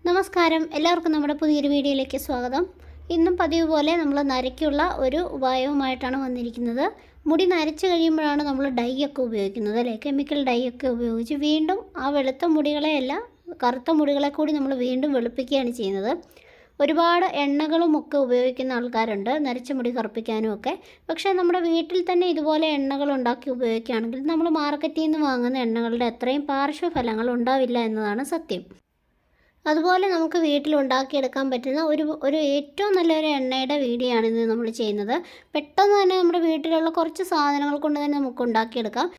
നമസ്കാരം, എല്ലാവർക്കും നമ്മുടെ പുതിയൊരു വീഡിയോയിലേക്ക് സ്വാഗതം. ഇന്നും പതിവ് പോലെ നമ്മൾ നരയ്ക്കുള്ള ഒരു ഉപായവുമായിട്ടാണ് വന്നിരിക്കുന്നത്. മുടി നരച്ച് കഴിയുമ്പോഴാണ് നമ്മൾ ഡൈ ഒക്കെ ഉപയോഗിക്കുന്നത് അല്ലേ, കെമിക്കൽ ഡൈ ഒക്കെ ഉപയോഗിച്ച് വീണ്ടും ആ വെളുത്ത മുടികളെയല്ല കറുത്ത മുടികളെ കൂടി നമ്മൾ വീണ്ടും വെളുപ്പിക്കുകയാണ് ചെയ്യുന്നത്. ഒരുപാട് എണ്ണകളും ഒക്കെ ഉപയോഗിക്കുന്ന ആൾക്കാരുണ്ട് നരച്ച മുടി കറുപ്പിക്കാനും ഒക്കെ. പക്ഷേ നമ്മുടെ വീട്ടിൽ തന്നെ ഇതുപോലെ എണ്ണകൾ ഉണ്ടാക്കി ഉപയോഗിക്കുകയാണെങ്കിൽ നമ്മൾ മാർക്കറ്റിൽ നിന്ന് വാങ്ങുന്ന എണ്ണകളുടെ അത്രയും പാർശ്വഫലങ്ങൾ ഉണ്ടാവില്ല എന്നതാണ് സത്യം. അതുപോലെ നമുക്ക് വീട്ടിലുണ്ടാക്കിയെടുക്കാൻ പറ്റുന്ന ഒരു ഏറ്റവും നല്ലൊരു എണ്ണയുടെ വീഡിയോ ആണ് ഇന്ന് നമ്മൾ ചെയ്യുന്നത്. പെട്ടെന്ന് തന്നെ നമ്മുടെ വീട്ടിലുള്ള കുറച്ച് സാധനങ്ങൾ കൊണ്ട് തന്നെ നമുക്ക് ഉണ്ടാക്കിയെടുക്കാം.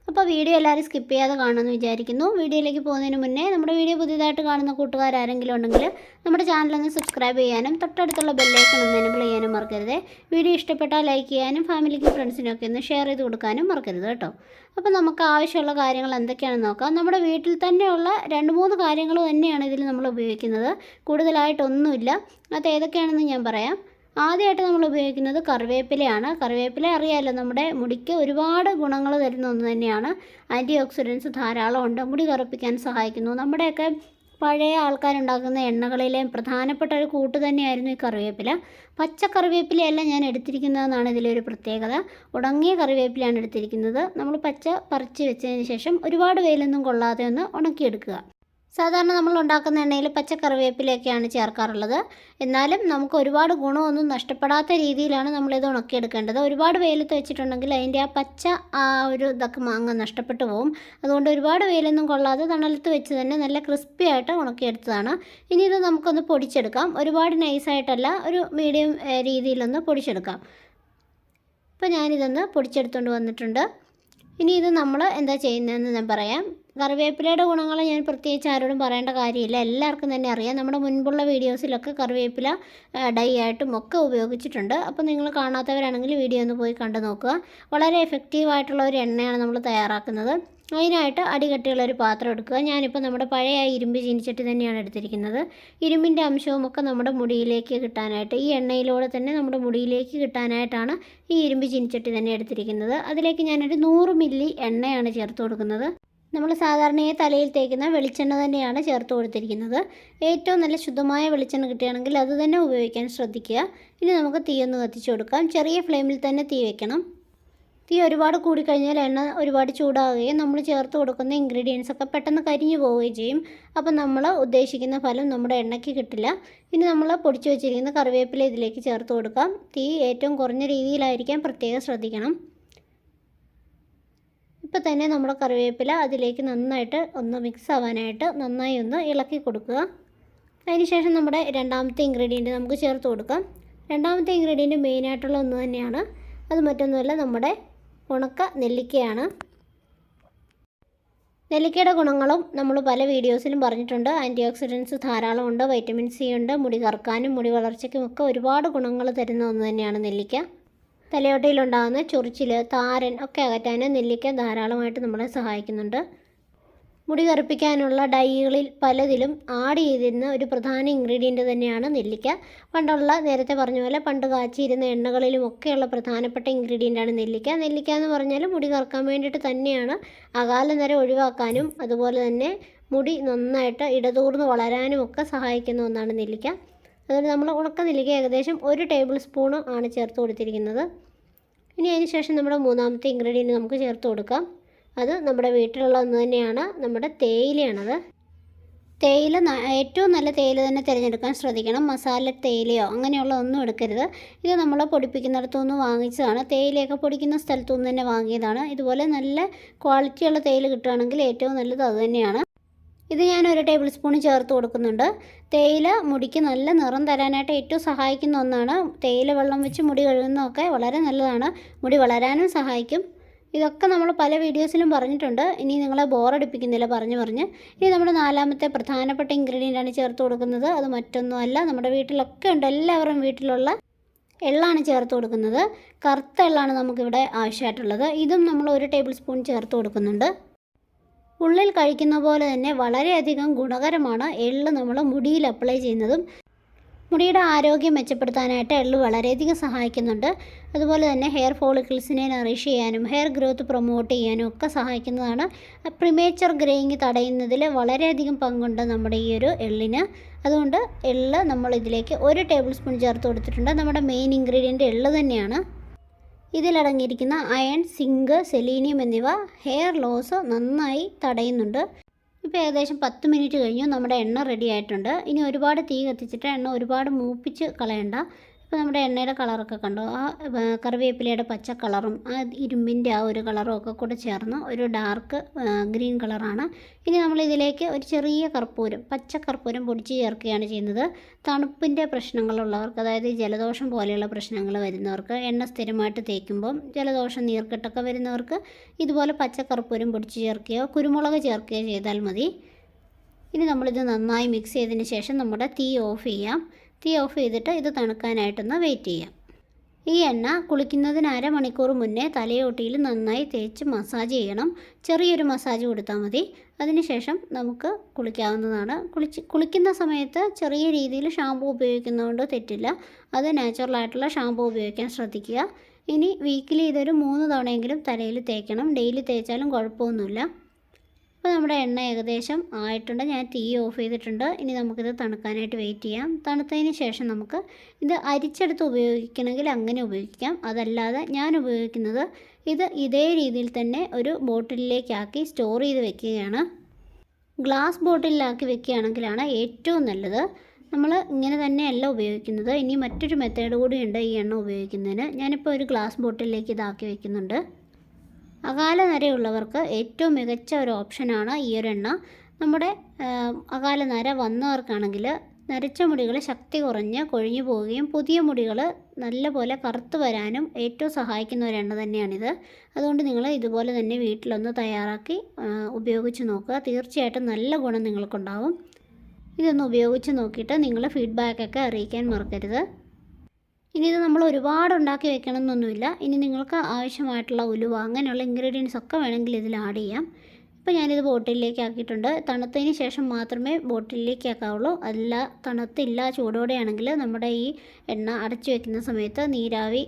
അപ്പോൾ വീഡിയോ എല്ലാവരും സ്കിപ്പ് ചെയ്യാതെ കാണുമെന്ന് വിചാരിക്കുന്നു. വീഡിയോയിലേക്ക് പോകുന്നതിന് മുന്നേ നമ്മുടെ വീഡിയോ പുതിയതായിട്ട് കാണുന്ന കൂട്ടുകാരെങ്കിലും ഉണ്ടെങ്കിൽ നമ്മുടെ ചാനലൊന്ന് സബ്സ്ക്രൈബ് ചെയ്യാനും തൊട്ടടുത്തുള്ള ബെല്ലൈക്കൺ ഒന്ന് എനേബിൾ ചെയ്യാനും മറക്കരുത്. വീഡിയോ ഇഷ്ടപ്പെട്ടാൽ ലൈക്ക് ചെയ്യാനും ഫാമിലിക്ക് ഫ്രണ്ട്സിനൊക്കെ ഒന്ന് ഷെയർ ചെയ്ത് കൊടുക്കാനും മറക്കരുത് കേട്ടോ. അപ്പോൾ നമുക്ക് ആവശ്യമുള്ള കാര്യങ്ങൾ എന്തൊക്കെയാണെന്ന് നോക്കാം. നമ്മുടെ വീട്ടിൽ തന്നെയുള്ള 2-3 കാര്യങ്ങൾ തന്നെയാണ് ഇതിൽ നമ്മൾ ഉപയോഗിക്കുന്നത്, കൂടുതലായിട്ടൊന്നുമില്ല. അത് ഏതൊക്കെയാണെന്ന് ഞാൻ പറയാം. ആദ്യമായിട്ട് നമ്മൾ ഉപയോഗിക്കുന്നത് കറിവേപ്പിലയാണ്. കറിവേപ്പില അറിയാമല്ലോ, നമ്മുടെ മുടിക്ക് ഒരുപാട് ഗുണങ്ങൾ തരുന്ന ഒന്ന് തന്നെയാണ്. ആൻറ്റി ഓക്സിഡൻസ് ധാരാളം ഉണ്ട്, മുടി കറുപ്പിക്കാൻ സഹായിക്കുന്നു. നമ്മുടെയൊക്കെ പഴയ ആൾക്കാരുണ്ടാക്കുന്ന എണ്ണകളിലെ പ്രധാനപ്പെട്ട ഒരു കൂട്ട് തന്നെയായിരുന്നു ഈ കറിവേപ്പില. പച്ച കറിവേപ്പിലയല്ല ഞാൻ എടുത്തിരിക്കുന്നതെന്നാണ് ഇതിലൊരു പ്രത്യേകത. ഉണങ്ങിയ കറിവേപ്പിലയാണ് എടുത്തിരിക്കുന്നത്. നമ്മൾ പച്ച പറിച്ച് വെച്ചതിന് ശേഷം ഒരുപാട് വെയിലൊന്നും കൊള്ളാതെ ഒന്ന് ഉണക്കിയെടുക്കുക. സാധാരണ നമ്മൾ ഉണ്ടാക്കുന്ന എണ്ണയിൽ പച്ച കറിവേപ്പിലയൊക്കെയാണ് ചേർക്കാറുള്ളത്. എന്നാലും നമുക്ക് ഒരുപാട് ഗുണമൊന്നും നഷ്ടപ്പെടാത്ത രീതിയിലാണ് നമ്മളിത് ഉണക്കിയെടുക്കേണ്ടത്. ഒരുപാട് വെയിലത്ത് വെച്ചിട്ടുണ്ടെങ്കിൽ അതിൻ്റെ ആ പച്ച ഒരു ഇതൊക്കെ അങ്ങ് നഷ്ടപ്പെട്ടു പോകും. അതുകൊണ്ട് ഒരുപാട് വെയിലൊന്നും കൊള്ളാതെ തണലത്ത് വെച്ച് തന്നെ നല്ല ക്രിസ്പി ആയിട്ട് ഉണക്കിയെടുത്തതാണ്. ഇനി ഇത് നമുക്കൊന്ന് പൊടിച്ചെടുക്കാം. ഒരുപാട് നൈസായിട്ടല്ല, ഒരു മീഡിയം രീതിയിലൊന്ന് പൊടിച്ചെടുക്കാം. ഇപ്പോൾ ഞാനിതൊന്ന് പൊടിച്ചെടുത്തുകൊണ്ട് വന്നിട്ടുണ്ട്. ഇനി ഇത് നമ്മൾ എന്താ ചെയ്യുന്നതെന്ന് ഞാൻ പറയാം. കറിവേപ്പിലയുടെ ഗുണങ്ങൾ ഞാൻ പ്രത്യേകിച്ച് ആരോടും പറയേണ്ട കാര്യമില്ല, എല്ലാവർക്കും തന്നെ അറിയാം. നമ്മുടെ മുൻപുള്ള വീഡിയോസിലൊക്കെ കറിവേപ്പില ഡൈ ആയിട്ടും ഒക്കെ ഉപയോഗിച്ചിട്ടുണ്ട്. അപ്പോൾ നിങ്ങൾ കാണാത്തവരാണെങ്കിൽ വീഡിയോ ഒന്ന് പോയി കണ്ടു നോക്കുക. വളരെ എഫക്റ്റീവായിട്ടുള്ള ഒരു എണ്ണയാണ് നമ്മൾ തയ്യാറാക്കുന്നത്. അതിനായിട്ട് അടികട്ടിയുള്ളൊരു പാത്രം എടുക്കുക. ഞാനിപ്പോൾ നമ്മുടെ പഴയ ഇരുമ്പ് ചീനിച്ചട്ടി തന്നെയാണ് എടുത്തിരിക്കുന്നത്. ഇരുമ്പിൻ്റെ അംശവും ഒക്കെ നമ്മുടെ മുടിയിലേക്ക് കിട്ടാനായിട്ട്, ഈ എണ്ണയിലൂടെ തന്നെ നമ്മുടെ മുടിയിലേക്ക് കിട്ടാനായിട്ടാണ് ഈ ഇരുമ്പ് ചീനിച്ചട്ടി തന്നെ എടുത്തിരിക്കുന്നത്. അതിലേക്ക് ഞാനൊരു 100 മില്ലി എണ്ണയാണ് ചേർത്ത് കൊടുക്കുന്നത്. നമ്മൾ സാധാരണയായി തലയിൽ തേക്കുന്ന വെളിച്ചെണ്ണ തന്നെയാണ് ചേർത്ത് കൊടുത്തിരിക്കുന്നത്. ഏറ്റവും നല്ല ശുദ്ധമായ വെളിച്ചെണ്ണ കിട്ടുകയാണെങ്കിൽ അത് തന്നെ ഉപയോഗിക്കാൻ ശ്രദ്ധിക്കുക. ഇനി നമുക്ക് തീ ഒന്ന് കത്തിച്ചു കൊടുക്കാം. ചെറിയ ഫ്ലെയിമിൽ തന്നെ തീ വെക്കണം. തീ ഒരുപാട് കൂടിക്കഴിഞ്ഞാൽ എണ്ണ ഒരുപാട് ചൂടാവുകയും നമ്മൾ ചേർത്ത് കൊടുക്കുന്ന ഇൻഗ്രീഡിയൻസ് ഒക്കെ പെട്ടെന്ന് കരിഞ്ഞു പോവുകയും ചെയ്യും. അപ്പം നമ്മൾ ഉദ്ദേശിക്കുന്ന ഫലം നമ്മുടെ എണ്ണയ്ക്ക് കിട്ടില്ല. ഇനി നമ്മൾ പൊടിച്ചു വെച്ചിരിക്കുന്ന കറിവേപ്പില ഇതിലേക്ക് ചേർത്ത് കൊടുക്കാം. തീ ഏറ്റവും കുറഞ്ഞ രീതിയിലായിരിക്കാൻ പ്രത്യേകം ശ്രദ്ധിക്കണം. ഇപ്പോൾ തന്നെ നമ്മുടെ കറിവേപ്പില അതിലേക്ക് നന്നായിട്ട് ഒന്ന് മിക്സ് ആവാനായിട്ട് നന്നായി ഒന്ന് ഇളക്കി കൊടുക്കുക. അതിനുശേഷം നമ്മുടെ രണ്ടാമത്തെ ഇൻഗ്രീഡിയൻറ്റ് നമുക്ക് ചേർത്ത് കൊടുക്കാം. രണ്ടാമത്തെ ഇൻഗ്രീഡിയൻറ്റ് മെയിനായിട്ടുള്ള ഒന്ന് തന്നെയാണ്. അത് മറ്റൊന്നുമല്ല, നമ്മുടെ ഉണക്ക നെല്ലിക്കയാണ്. നെല്ലിക്കയുടെ ഗുണങ്ങളും നമ്മൾ പല വീഡിയോസിലും പറഞ്ഞിട്ടുണ്ട്. ആൻറ്റി ഓക്സിഡൻസ് ധാരാളം ഉണ്ട്, വൈറ്റമിൻ സി ഉണ്ട്, മുടി കറുക്കാനും മുടി വളർച്ചയ്ക്കും ഒക്കെ ഒരുപാട് ഗുണങ്ങൾ തരുന്ന ഒന്ന് തന്നെയാണ് നെല്ലിക്ക. തലയോട്ടയിലുണ്ടാകുന്ന ചൊറിച്ചിൽ, താരൻ ഒക്കെ അകറ്റാൻ നെല്ലിക്ക ധാരാളമായിട്ട് നമ്മളെ സഹായിക്കുന്നുണ്ട്. മുടി കറുപ്പിക്കാനുള്ള ഡൈകളിൽ പലതിലും ആഡ് ചെയ്തിരുന്ന ഒരു പ്രധാന ഇൻഗ്രീഡിയൻറ്റ് തന്നെയാണ് നെല്ലിക്ക. നേരത്തെ പറഞ്ഞ പോലെ പണ്ട് കാച്ചിയിരുന്ന എണ്ണകളിലും ഒക്കെയുള്ള പ്രധാനപ്പെട്ട ഇൻഗ്രീഡിയൻ്റാണ് നെല്ലിക്ക. നെല്ലിക്ക എന്ന് പറഞ്ഞാൽ മുടി കറുക്കാൻ വേണ്ടിയിട്ട് തന്നെയാണ്. അകാല നര ഒഴിവാക്കാനും അതുപോലെ തന്നെ മുടി നന്നായിട്ട് ഇടതൂർന്ന് വളരാനും ഒക്കെ സഹായിക്കുന്ന ഒന്നാണ് നെല്ലിക്ക. അതുകൊണ്ട് നമ്മൾ ഉണക്ക നെല്ലിക്ക ഏകദേശം 1 ടേബിൾ സ്പൂൺ ആണ് ചേർത്ത് കൊടുത്തിരിക്കുന്നത്. ഇനി അതിന് ശേഷം നമ്മുടെ മൂന്നാമത്തെ ഇൻഗ്രീഡിയൻറ്റ് നമുക്ക് ചേർത്ത് കൊടുക്കാം. അത് നമ്മുടെ വീട്ടിലുള്ള ഒന്ന് തന്നെയാണ്, നമ്മുടെ തേയിലയാണത്. തേയില ഏറ്റവും നല്ല തേയില തന്നെ തിരഞ്ഞെടുക്കാൻ ശ്രദ്ധിക്കണം. മസാല തേയിലയോ അങ്ങനെയുള്ള ഒന്നും എടുക്കരുത്. ഇത് നമ്മൾ പൊടിപ്പിക്കുന്നിടത്തുനിന്ന് വാങ്ങിച്ചതാണ്. തേയിലയൊക്കെ പൊടിക്കുന്ന സ്ഥലത്തുനിന്ന് തന്നെ വാങ്ങിയതാണ്. ഇതുപോലെ നല്ല ക്വാളിറ്റിയുള്ള തേയില കിട്ടുകയാണെങ്കിൽ ഏറ്റവും നല്ലത് അതുതന്നെയാണ്. ഇത് ഞാൻ 1 ടേബിൾ സ്പൂൺ ചേർത്ത് കൊടുക്കുന്നുണ്ട്. തേയില മുടിക്ക് നല്ല നിറം തരാനായിട്ട് ഏറ്റവും സഹായിക്കുന്ന ഒന്നാണ്. തേയില വെള്ളം വെച്ച് മുടി കഴുകുന്നതൊക്കെ വളരെ നല്ലതാണ്, മുടി വളരാനും സഹായിക്കും. ഇതൊക്കെ നമ്മൾ പല വീഡിയോസിലും പറഞ്ഞിട്ടുണ്ട്. ഇനി നിങ്ങളെ ബോറടിപ്പിക്കുന്നില്ല പറഞ്ഞ്. ഇനി നമ്മുടെ നാലാമത്തെ പ്രധാനപ്പെട്ട ഇൻഗ്രീഡിയൻ്റാണ് ചേർത്ത് കൊടുക്കുന്നത്. അത് മറ്റൊന്നുമല്ല, നമ്മുടെ വീട്ടിലൊക്കെ ഉണ്ട്, എല്ലാവരും വീട്ടിലുള്ള എള്ളാണ് ചേർത്ത് കൊടുക്കുന്നത്. കറുത്ത എള്ളാണ് നമുക്കിവിടെ ആവശ്യമായിട്ടുള്ളത്. ഇതും നമ്മൾ 1 ടേബിൾ സ്പൂൺ ചേർത്ത് കൊടുക്കുന്നുണ്ട്. ഉള്ളിൽ കഴിക്കുന്ന പോലെ തന്നെ വളരെയധികം ഗുണകരമാണ് എള്ള് നമ്മൾ മുടിയിൽ അപ്ലൈ ചെയ്യുന്നതും. മുടിയുടെ ആരോഗ്യം മെച്ചപ്പെടുത്താനായിട്ട് എള്ള് വളരെയധികം സഹായിക്കുന്നുണ്ട്. അതുപോലെ തന്നെ ഹെയർ ഫോളിക്കിൾസിനെ നറിഷ് ചെയ്യാനും ഹെയർ ഗ്രോത്ത് പ്രൊമോട്ട് ചെയ്യാനും ഒക്കെ സഹായിക്കുന്നതാണ്. പ്രിമേച്ചർ ഗ്രേയിങ് തടയുന്നതിൽ വളരെയധികം പങ്കുണ്ട് നമ്മുടെ ഈ ഒരു എള്ളിന്. അതുകൊണ്ട് എള്ള് നമ്മൾ ഇതിലേക്ക് 1 ടേബിൾ സ്പൂൺ ചേർത്ത് കൊടുത്തിട്ടുണ്ട്. നമ്മുടെ മെയിൻ ഇൻഗ്രീഡിയൻറ്റ് എള്ള് തന്നെയാണ്. ഇതിലടങ്ങിയിരിക്കുന്ന അയൺ, സിങ്ക്, സെലീനിയം എന്നിവ ഹെയർ ലോസ് നന്നായി തടയുന്നുണ്ട്. ഇപ്പോൾ ഏകദേശം 10 മിനിറ്റ് കഴിഞ്ഞു. നമ്മുടെ എണ്ണ റെഡി ആയിട്ടുണ്ട്. ഇനി ഒരുപാട് തീ കത്തിച്ചിട്ട് എണ്ണ ഒരുപാട് മൂപ്പിച്ച് കളയണ്ട. ഇപ്പോൾ നമ്മുടെ എണ്ണയുടെ കളറൊക്കെ കണ്ടോ, ആ കറിവേപ്പിലയുടെ പച്ച കളറും ആ ഇരുമ്പിൻ്റെ ആ ഒരു കളറും ഒക്കെ കൂടെ ചേർന്ന് ഒരു ഡാർക്ക് ഗ്രീൻ കളറാണ്. ഇനി നമ്മളിതിലേക്ക് ഒരു ചെറിയ കർപ്പൂരം, പച്ച കർപ്പൂരം പൊടിച്ച് ചേർക്കുകയാണ് ചെയ്യുന്നത്. തണുപ്പിൻ്റെ പ്രശ്നങ്ങളുള്ളവർക്ക്, അതായത് ജലദോഷം പോലെയുള്ള പ്രശ്നങ്ങൾ വരുന്നവർക്ക്, എണ്ണ സ്ഥിരമായിട്ട് തേക്കുമ്പം ജലദോഷം, നീർക്കെട്ടൊക്കെ വരുന്നവർക്ക് ഇതുപോലെ പച്ച കർപ്പൂരം പൊടിച്ച് ചേർക്കുകയോ കുരുമുളക് ചേർക്കുകയോ ചെയ്താൽ മതി. ഇനി നമ്മളിത് നന്നായി മിക്സ് ചെയ്തതിന് ശേഷം നമ്മുടെ തീ ഓഫ് ചെയ്യാം. തീ ഓഫ് ചെയ്തിട്ട് ഇത് തണുക്കാനായിട്ടൊന്ന് വെയിറ്റ് ചെയ്യാം. ഈ എണ്ണ കുളിക്കുന്നതിന് അരമണിക്കൂർ മുന്നേ തലയോട്ടിയിൽ നന്നായി തേച്ച് മസാജ് ചെയ്യണം. ചെറിയൊരു മസാജ് കൊടുത്താൽ മതി. അതിനുശേഷം നമുക്ക് കുളിക്കാവുന്നതാണ്. കുളിക്കുന്ന സമയത്ത് ചെറിയ രീതിയിൽ ഷാമ്പൂ ഉപയോഗിക്കുന്നതുകൊണ്ട് തെറ്റില്ല. അത് നാച്ചുറലായിട്ടുള്ള ഷാമ്പൂ ഉപയോഗിക്കാൻ ശ്രദ്ധിക്കുക. ഇനി വീക്കിലി ഇതൊരു 3 തവണയെങ്കിലും തലയിൽ തേക്കണം. ഡെയിലി തേച്ചാലും കുഴപ്പമൊന്നുമില്ല. അപ്പോൾ നമ്മുടെ എണ്ണ ഏകദേശം ആയിട്ടുണ്ട്. ഞാൻ തീ ഓഫ് ചെയ്തിട്ടുണ്ട്. ഇനി നമുക്കിത് തണുക്കാനായിട്ട് വെയിറ്റ് ചെയ്യാം. തണുത്തതിന് ശേഷം നമുക്ക് ഇത് അരിച്ചെടുത്ത് ഉപയോഗിക്കണമെങ്കിൽ അങ്ങനെ ഉപയോഗിക്കാം. അതല്ലാതെ ഞാൻ ഉപയോഗിക്കുന്നത് ഇത് ഇതേ രീതിയിൽ തന്നെ ഒരു ബോട്ടിലിലേക്കാക്കി സ്റ്റോർ ചെയ്ത് വെക്കുകയാണ്. ഗ്ലാസ് ബോട്ടിലാക്കി വെക്കുകയാണെങ്കിലാണ് ഏറ്റവും നല്ലത്. നമ്മൾ ഇങ്ങനെ തന്നെയല്ല ഉപയോഗിക്കുന്നത്. ഇനി മറ്റൊരു മെത്തേഡ് കൂടിയുണ്ട് ഈ എണ്ണ ഉപയോഗിക്കുന്നതിന്. ഞാനിപ്പോൾ ഒരു ഗ്ലാസ് ബോട്ടിലേക്ക് ഇതാക്കി വെക്കുന്നുണ്ട്. അകാല നരയുള്ളവർക്ക് ഏറ്റവും മികച്ച ഒരു ഓപ്ഷനാണ് ഈ ഒരു എണ്ണ. നമ്മുടെ അകാല നര വന്നവർക്കാണെങ്കിൽ നരച്ച മുടികൾ ശക്തി കുറഞ്ഞ് കൊഴിഞ്ഞു പോവുകയും പുതിയ മുടികൾ നല്ലപോലെ കറുത്ത് വരാനും ഏറ്റവും സഹായിക്കുന്ന ഒരു എണ്ണ തന്നെയാണിത്. അതുകൊണ്ട് നിങ്ങൾ ഇതുപോലെ തന്നെ വീട്ടിലൊന്ന് തയ്യാറാക്കി ഉപയോഗിച്ച് നോക്കുക. തീർച്ചയായിട്ടും നല്ല ഗുണം നിങ്ങൾക്കുണ്ടാവും. ഇതൊന്ന് ഉപയോഗിച്ച് നോക്കിയിട്ട് നിങ്ങൾ ഫീഡ്ബാക്കൊക്കെ അറിയിക്കാൻ മറക്കരുത്. ഇനി ഇത് നമ്മൾ ഒരുപാട് ഉണ്ടാക്കി വെക്കണം എന്നൊന്നുമില്ല. ഇനി നിങ്ങൾക്ക് ആവശ്യമായിട്ടുള്ള ഉലുവ അങ്ങനെയുള്ള ഇൻഗ്രീഡിയൻസ് ഒക്കെ വേണമെങ്കിൽ ഇതിൽ ആഡ് ചെയ്യാം. ഇപ്പോൾ ഞാനിത് ബോട്ടിലേക്ക് ആക്കിയിട്ടുണ്ട്. തണുത്തതിന് ശേഷം മാത്രമേ ബോട്ടിലേക്ക് ആക്കാവുള്ളൂ. അല്ല തണുത്തില്ല ചൂടോടെയാണെങ്കിൽ നമ്മുടെ ഈ എണ്ണ അടച്ചു വെക്കുന്ന സമയത്ത് നീരാവി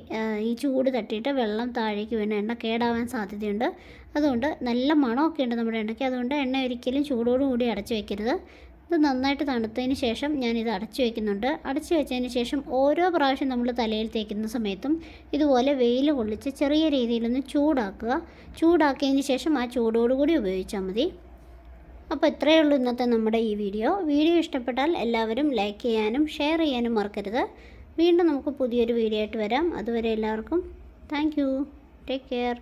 ഈ ചൂട് തട്ടിയിട്ട് വെള്ളം താഴേക്ക് വീണ് എണ്ണ കേടാവാൻ സാധ്യതയുണ്ട്. അതുകൊണ്ട് നല്ല മണമൊക്കെ ഉണ്ട് നമ്മുടെ എണ്ണയ്ക്ക്. അതുകൊണ്ട് എണ്ണ ഒരിക്കലും ചൂടോടുകൂടി അടച്ചു വെക്കരുത്. ഇത് നന്നായിട്ട് തണുത്തതിന് ശേഷം ഞാനിത് അടച്ചു വയ്ക്കുന്നുണ്ട്. അടച്ചു വെച്ചതിന് ശേഷം ഓരോ പ്രാവശ്യം നമ്മൾ തലയിൽ തേക്കുന്ന സമയത്തും ഇതുപോലെ വെയിൽ കൊള്ളിച്ച് ചെറിയ രീതിയിലൊന്ന് ചൂടാക്കുക. ചൂടാക്കിയതിന് ശേഷം ആ ചൂടോടുകൂടി ഉപയോഗിച്ചാൽ മതി. അപ്പോൾ ഇത്രയേ ഉള്ളൂ ഇന്നത്തെ നമ്മുടെ ഈ വീഡിയോ. ഇഷ്ടപ്പെട്ടാൽ എല്ലാവരും ലൈക്ക് ചെയ്യാനും ഷെയർ ചെയ്യാനും മറക്കരുത്. വീണ്ടും നമുക്ക് പുതിയൊരു വീഡിയോ ആയിട്ട് വരാം. അതുവരെ എല്ലാവർക്കും താങ്ക് യു. Take care.